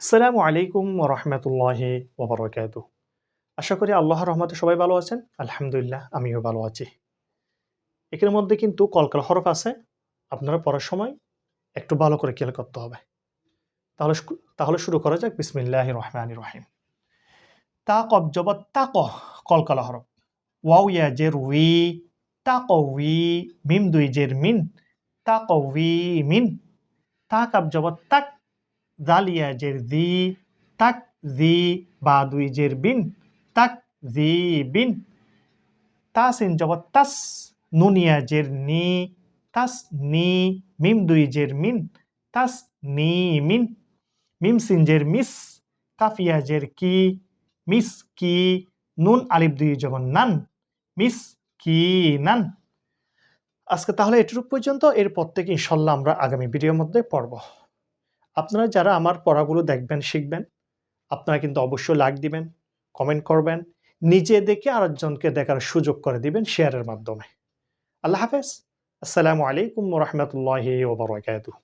আসসালামু আলাইকুম ওয়া রাহমাতুল্লাহি ওয়া বারাকাতুহু। আশা করি আল্লাহর রহমতে সবাই ভালো আছেন। আলহামদুলিল্লাহ আমিও ভালো আছি। এখানের মধ্যে কিন্তু কলকলা হরফ আছে। আপনারা পড়ার সময় একটু ভালো করে খেয়াল করতে হবে। তাহলে শুরু করা যাক। বিসমিল্লাহির রহমানির রহিম। তা কফ জবর তাক কলকলা হরফ। ওয়াও ইয়া জের উই তাকওয়ি মিম দুই জের মিন তাকওয়িমিন। তা কাফ জবর তাক জাল ইয়া জের জি তাক জি বা দুই জের বিন তাক জি বিন। তা সিন জবর তাস নুন ইয়া জের নি তাস নি মিম দুই জের মিন তাস নি মিন। মিম সিন জের মিস কাফ ইয়া জের কি মিস কি নুন আলিফ দুই জবর নান মিস কি নান। আজকে তাহলে এটুকু পর্যন্ত। এরপর থেকে ইনশাল্লাহ আমরা আগামী ভিডিওর মধ্যে পড়ব। আপনারা যারা আমার পড়াগুলো দেখবেন শিখবেন, আপনারা কিন্তু অবশ্যই লাইক দিবেন, কমেন্ট করবেন, নিজে দেখে আরেকজনকে দেখার সুযোগ করে দিবেন শেয়ারের মাধ্যমে। আল্লাহ হাফেজ। আসসালামু আলাইকুম ওয়া রাহমাতুল্লাহি ওয়া বারাকাতুহু।